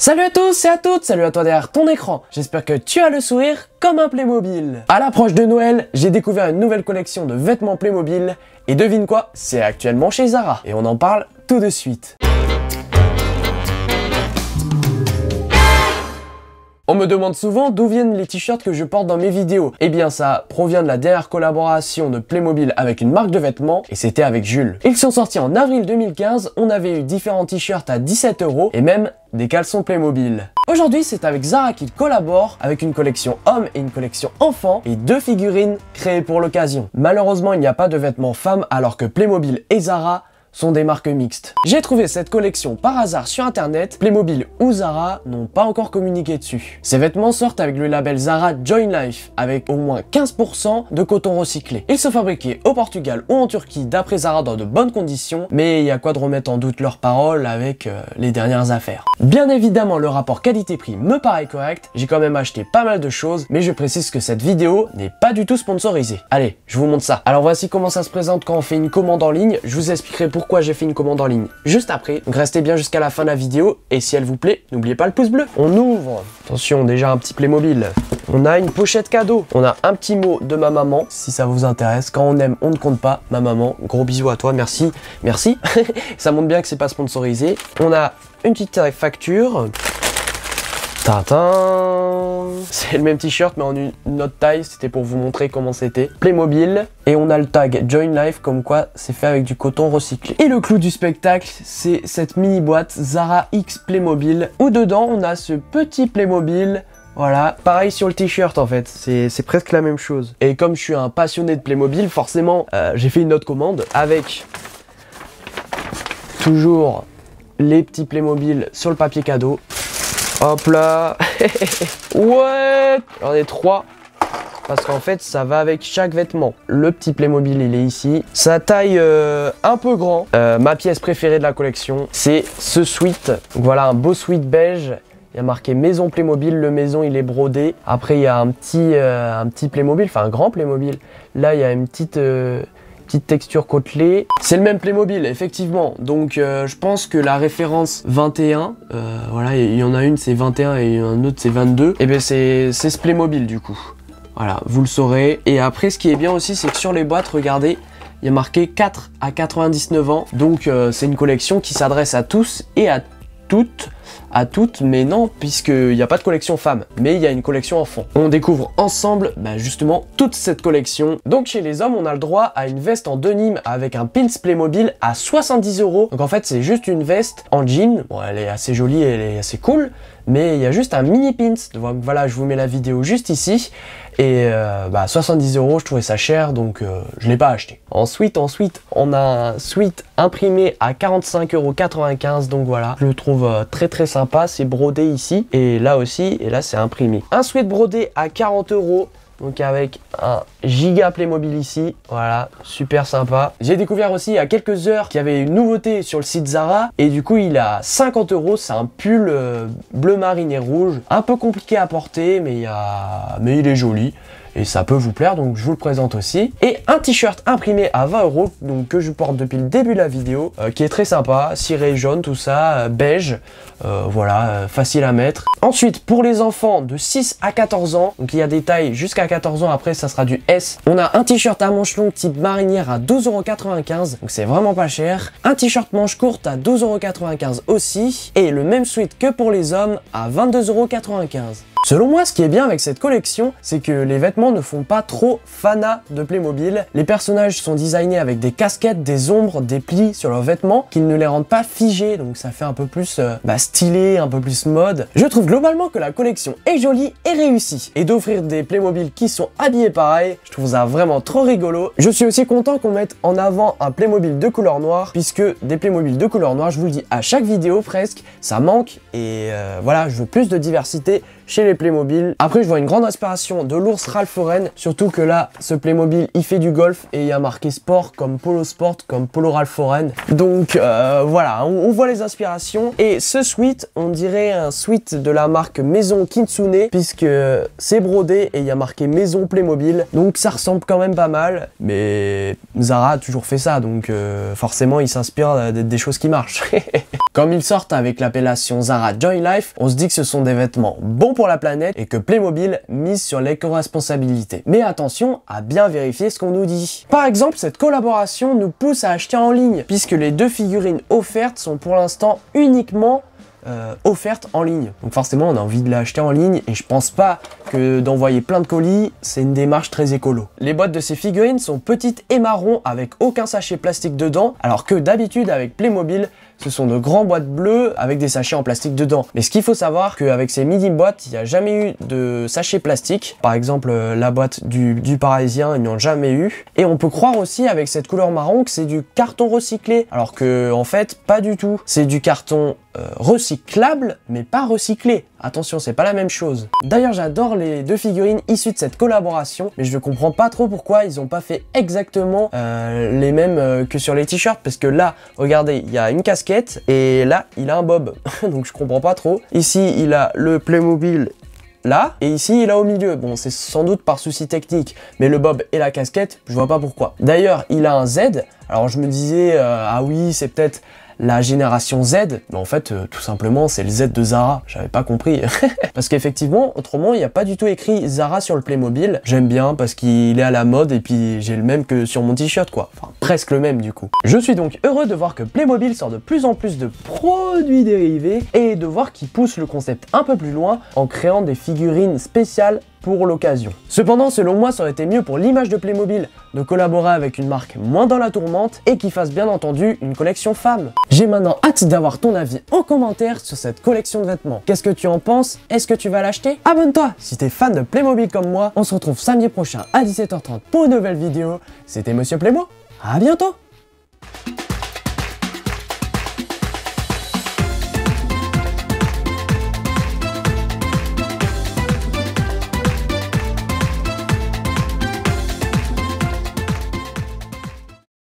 Salut à tous et à toutes, salut à toi derrière ton écran, j'espère que tu as le sourire comme un Playmobil. À l'approche de Noël, j'ai découvert une nouvelle collection de vêtements Playmobil et devine quoi, c'est actuellement chez Zara et on en parle tout de suite. On me demande souvent d'où viennent les t-shirts que je porte dans mes vidéos. Eh bien ça provient de la dernière collaboration de Playmobil avec une marque de vêtements et c'était avec Jules. Ils sont sortis en avril 2015, on avait eu différents t-shirts à 17 € et même des caleçons Playmobil. Aujourd'hui c'est avec Zara qu'ils collaborent avec une collection homme et une collection enfant et deux figurines créées pour l'occasion. Malheureusement il n'y a pas de vêtements femmes alors que Playmobil et Zara sont des marques mixtes. J'ai trouvé cette collection par hasard sur internet, Playmobil ou Zara n'ont pas encore communiqué dessus. Ces vêtements sortent avec le label Zara Join Life, avec au moins 15% de coton recyclé. Ils sont fabriqués au Portugal ou en Turquie d'après Zara dans de bonnes conditions, mais il y a quoi de remettre en doute leurs paroles avec les dernières affaires. Bien évidemment le rapport qualité-prix me paraît correct, j'ai quand même acheté pas mal de choses, mais je précise que cette vidéo n'est pas du tout sponsorisée. Allez, je vous montre ça. Alors voici comment ça se présente quand on fait une commande en ligne, je vous expliquerai pourquoi j'ai fait une commande en ligne juste après. Donc restez bien jusqu'à la fin de la vidéo et si elle vous plaît, n'oubliez pas le pouce bleu. On ouvre. Attention, déjà un petit Playmobil. On a une pochette cadeau. On a un petit mot de ma maman, si ça vous intéresse. Quand on aime, on ne compte pas. Ma maman, gros bisous à toi, merci. Merci. Ça montre bien que c'est pas sponsorisé. On a une petite facture. Tintin. C'est le même t-shirt mais en une autre taille, c'était pour vous montrer comment c'était. Playmobil et on a le tag Join Life comme quoi c'est fait avec du coton recyclé. Et le clou du spectacle, c'est cette mini boîte Zara X Playmobil où dedans on a ce petit Playmobil. Voilà, pareil sur le t-shirt en fait, c'est presque la même chose. Et comme je suis un passionné de Playmobil, forcément j'ai fait une autre commande avec toujours les petits Playmobil sur le papier cadeau. Hop là. Ouais. J'en ai 3. Parce qu'en fait ça va avec chaque vêtement. Le petit Playmobil il est ici. Sa taille un peu grand. Ma pièce préférée de la collection c'est ce sweat. Donc voilà un beau sweat beige. Il y a marqué maison Playmobil. Le maison il est brodé. Après il y a un petit Playmobil. Enfin un grand Playmobil. Là il y a une petite texture côtelée. C'est le même Playmobil effectivement, donc je pense que la référence 21, voilà, il y en a une c'est 21 et un autre c'est 22, et bien c'est ce Playmobil du coup. Voilà, vous le saurez. Et après ce qui est bien aussi c'est que sur les boîtes, regardez, il y a marqué 4 à 99 ans, donc c'est une collection qui s'adresse à tous et à toutes, mais non, puisqu'il n'y a pas de collection femmes, mais il y a une collection enfants. On découvre ensemble, justement, toute cette collection. Donc chez les hommes, on a le droit à une veste en denim avec un pins Playmobil à 70 €. Donc en fait, c'est juste une veste en jean. Bon, elle est assez jolie, elle est assez cool, mais il y a juste un mini pins. Donc voilà, je vous mets la vidéo juste ici. Et 70 €, je trouvais ça cher, donc je l'ai pas acheté. Ensuite, on a un sweat imprimé à 45,95 €, donc voilà, je le trouve très sympa, c'est brodé ici, et là aussi, et là c'est imprimé. Un sweat brodé à 40 €, donc avec un giga Playmobil ici, voilà, super sympa. J'ai découvert aussi il y a quelques heures qu'il y avait une nouveauté sur le site Zara, et du coup il a 50 €, c'est un pull bleu marine et rouge, un peu compliqué à porter, mais il est joli. Et ça peut vous plaire, donc je vous le présente aussi. Et un t-shirt imprimé à 20 €, donc que je porte depuis le début de la vidéo, qui est très sympa, ciré jaune, tout ça, beige, voilà, facile à mettre. Ensuite, pour les enfants de 6 à 14 ans, donc il y a des tailles jusqu'à 14 ans, après ça sera du S. On a un t-shirt à manches longues type marinière à 12,95 €, donc c'est vraiment pas cher. Un t-shirt manche courte à 12,95 € aussi. Et le même sweat que pour les hommes à 22,95 €. Selon moi, ce qui est bien avec cette collection, c'est que les vêtements ne font pas trop fanat de Playmobil. Les personnages sont designés avec des casquettes, des ombres, des plis sur leurs vêtements qui ne les rendent pas figés, donc ça fait un peu plus stylé, un peu plus mode. Je trouve globalement que la collection est jolie et réussie. Et d'offrir des Playmobil qui sont habillés pareil, je trouve ça vraiment trop rigolo. Je suis aussi content qu'on mette en avant un Playmobil de couleur noire, puisque des Playmobil de couleur noire, je vous le dis à chaque vidéo presque, ça manque. Et voilà, je veux plus de diversité chez les Playmobil. Après je vois une grande inspiration de l'ours Ralph Lauren, surtout que là ce Playmobil il fait du golf et il y a marqué sport comme Polo Sport, comme Polo Ralph Lauren. Donc voilà, on voit les inspirations. Et ce sweat, on dirait un sweat de la marque Maison Kitsune, puisque c'est brodé et il y a marqué Maison Playmobil. Donc ça ressemble quand même pas mal, mais Zara a toujours fait ça, donc forcément il s'inspire des choses qui marchent. Comme ils sortent avec l'appellation Zara Zara Joy Life, on se dit que ce sont des vêtements bons pour la planète et que Playmobil mise sur l'éco-responsabilité. Mais attention à bien vérifier ce qu'on nous dit. Par exemple, cette collaboration nous pousse à acheter en ligne, puisque les 2 figurines offertes sont pour l'instant uniquement offerte en ligne. Donc forcément on a envie de l'acheter en ligne et je pense pas que d'envoyer plein de colis c'est une démarche très écolo. Les boîtes de ces figurines sont petites et marron avec aucun sachet plastique dedans, alors que d'habitude avec Playmobil ce sont de grandes boîtes bleues avec des sachets en plastique dedans. Mais ce qu'il faut savoir qu'avec ces mini boîtes, il n'y a jamais eu de sachet plastique. Par exemple, la boîte du Parisien, ils n'ont jamais eu. Et on peut croire aussi avec cette couleur marron que c'est du carton recyclé. Alors que en fait, pas du tout. C'est du carton recyclable, mais pas recyclé. Attention, c'est pas la même chose. D'ailleurs, j'adore les 2 figurines issues de cette collaboration, mais je ne comprends pas trop pourquoi ils n'ont pas fait exactement les mêmes que sur les t-shirts, parce que là, regardez, il y a une casquette, et là, il a un bob. Donc je comprends pas trop. Ici, il a le Playmobil là, et ici, il a au milieu. Bon, c'est sans doute par souci technique, mais le bob et la casquette, je vois pas pourquoi. D'ailleurs, il a un Z, alors je me disais, ah oui, c'est peut-être la génération Z, mais en fait tout simplement c'est le Z de Zara, j'avais pas compris. Parce qu'effectivement, autrement il n'y a pas du tout écrit Zara sur le Playmobil. J'aime bien parce qu'il est à la mode et puis j'ai le même que sur mon t-shirt quoi, enfin presque le même du coup. Je suis donc heureux de voir que Playmobil sort de plus en plus de produits dérivés et de voir qu'ils poussent le concept un peu plus loin en créant des figurines spéciales pour l'occasion. Cependant, selon moi, ça aurait été mieux pour l'image de Playmobil de collaborer avec une marque moins dans la tourmente et qui fasse bien entendu une collection femme. J'ai maintenant hâte d'avoir ton avis en commentaire sur cette collection de vêtements. Qu'est-ce que tu en penses? Est-ce que tu vas l'acheter? Abonne-toi si t'es fan de Playmobil comme moi. On se retrouve samedi prochain à 17h30 pour une nouvelle vidéo. C'était Monsieur Playmo. À bientôt!